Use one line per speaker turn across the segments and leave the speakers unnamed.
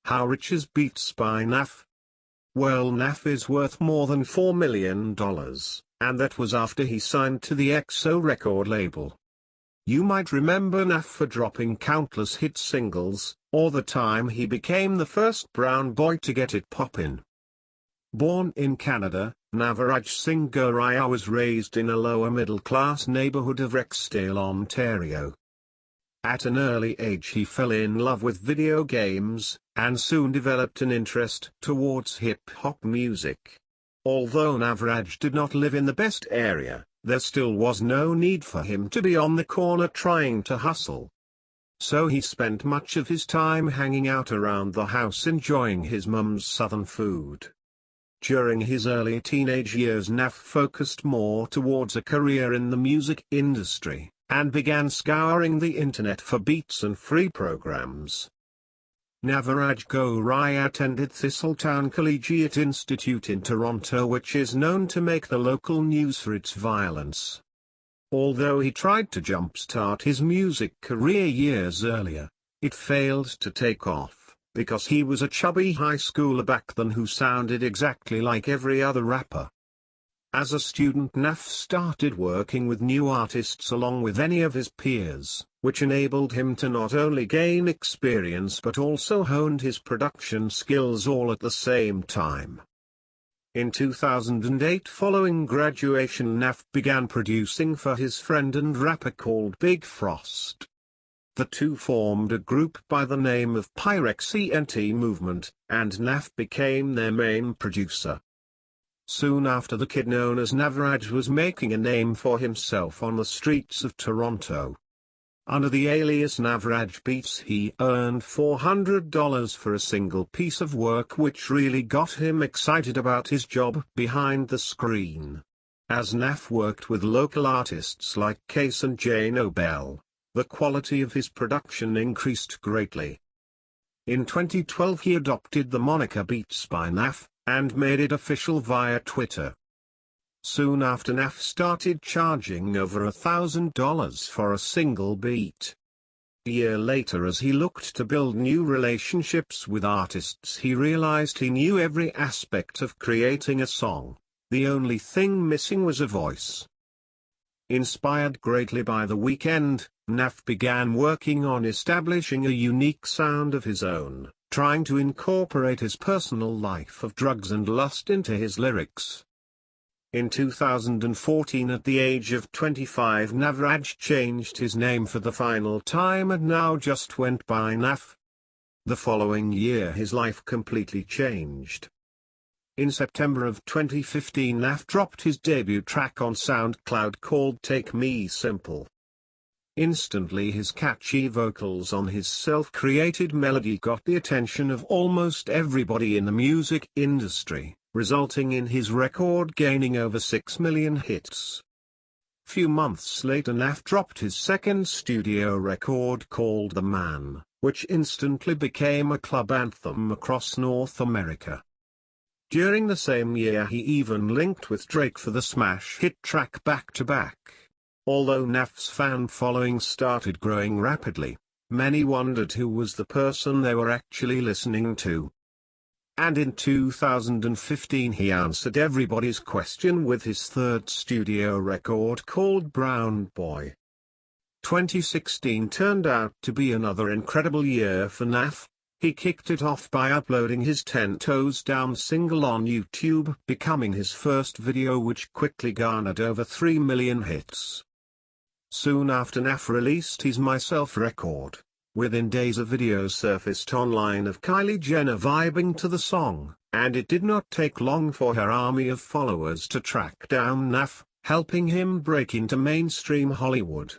How rich is Beats by NAV? Well, NAV is worth more than $4 million, and that was after he signed to the XO record label. You might remember NAV for dropping countless hit singles, or the time he became the first brown boy to get it poppin'. Born in Canada, Navraj Singh Goraya was raised in a lower middle-class neighborhood of Rexdale, Ontario. At an early age he fell in love with video games, and soon developed an interest towards hip-hop music. Although Navraj did not live in the best area, there still was no need for him to be on the corner trying to hustle. So he spent much of his time hanging out around the house enjoying his mum's southern food. During his early teenage years, NAV focused more towards a career in the music industry, and began scouring the internet for beats and free programs. Navraj Goraya attended Thistletown Collegiate Institute in Toronto, which is known to make the local news for its violence. Although he tried to jumpstart his music career years earlier, it failed to take off, because he was a chubby high schooler back then who sounded exactly like every other rapper. As a student, NAV started working with new artists along with any of his peers, which enabled him to not only gain experience but also honed his production skills all at the same time. In 2008, following graduation, NAV began producing for his friend and rapper called Big Frost. The two formed a group by the name of Pyrex ENT Movement, and NAV became their main producer. Soon after, the kid known as Navraj was making a name for himself on the streets of Toronto. Under the alias Navraj Beats, he earned $400 for a single piece of work, which really got him excited about his job behind the screen. As NAV worked with local artists like Case and Jay Nobel, the quality of his production increased greatly. In 2012 he adopted the moniker BeatsByNAV, and made it official via Twitter. Soon after, NAV started charging over $1,000 for a single beat. A year later, as he looked to build new relationships with artists, he realized he knew every aspect of creating a song. The only thing missing was a voice. Inspired greatly by The Weeknd, NAV began working on establishing a unique sound of his own, trying to incorporate his personal life of drugs and lust into his lyrics. In 2014, at the age of 25, Navraj changed his name for the final time and now just went by NAV. The following year his life completely changed. In September of 2015, NAV dropped his debut track on SoundCloud called Take Me Simple. Instantly his catchy vocals on his self-created melody got the attention of almost everybody in the music industry, resulting in his record gaining over 6 million hits. Few months later, NAV dropped his second studio record called The Man, which instantly became a club anthem across North America. During the same year he even linked with Drake for the smash hit track Back to Back. Although NAV's fan following started growing rapidly, many wondered who was the person they were actually listening to. And in 2015 he answered everybody's question with his third studio record called Brown Boy. 2016 turned out to be another incredible year for NAV. He kicked it off by uploading his 10 Toes Down single on YouTube, becoming his first video, which quickly garnered over 3 million hits. Soon after, NAV released his Myself record. Within days a video surfaced online of Kylie Jenner vibing to the song, and it did not take long for her army of followers to track down NAV, helping him break into mainstream Hollywood.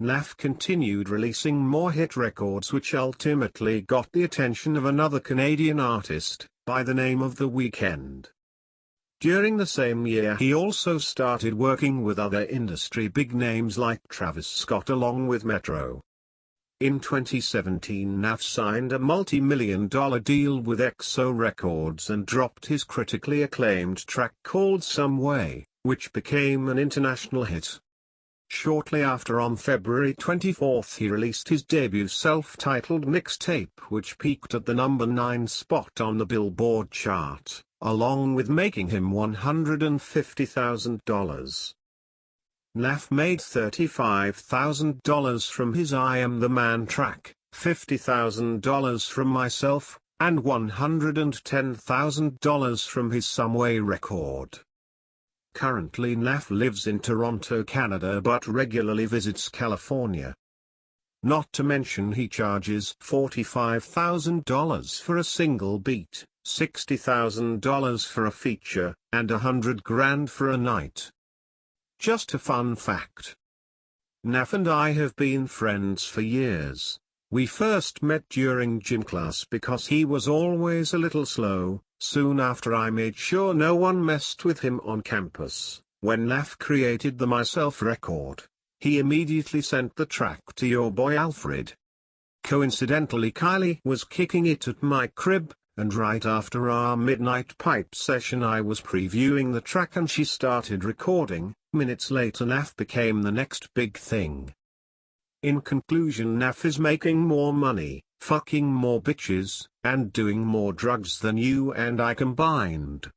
NAV continued releasing more hit records, which ultimately got the attention of another Canadian artist, by the name of The Weeknd. During the same year he also started working with other industry big names like Travis Scott along with Metro. In 2017 NAV signed a multi-million-dollar deal with XO Records and dropped his critically acclaimed track called Some Way, which became an international hit. Shortly after, on February 24th, he released his debut self-titled mixtape, which peaked at the number 9 spot on the Billboard chart, along with making him $150,000. NAV made $35,000 from his I Am the Man track, $50,000 from Myself, and $110,000 from his Some Way record. Currently NAV lives in Toronto, Canada, but regularly visits California. Not to mention he charges $45,000 for a single beat, $60,000 for a feature, and $100,000 for a night. Just a fun fact. NAV and I have been friends for years. We first met during gym class because he was always a little slow. Soon after, I made sure no one messed with him on campus. When NAV created the Myself record, he immediately sent the track to your boy Alfred. Coincidentally, Kylie was kicking it at my crib, and right after our midnight pipe session I was previewing the track and she started recording. Minutes later NAV became the next big thing. In conclusion, NAV is making more money, fucking more bitches, and doing more drugs than you and I combined.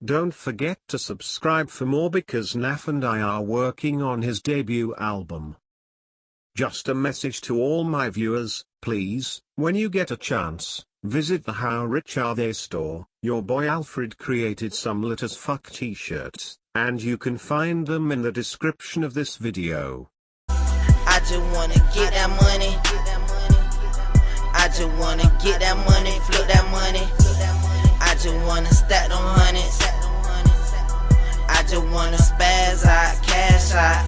Don't forget to subscribe for more, because NAV and I are working on his debut album. Just a message to all my viewers, please, when you get a chance, visit the How Rich Are They store. Your boy Alfred created some lit as fuck t-shirts, and you can find them in the description of this video.
I just wanna get that money. I just wanna get that money, flip that money. I just wanna stack them hundreds. I just wanna spaz out, cash out.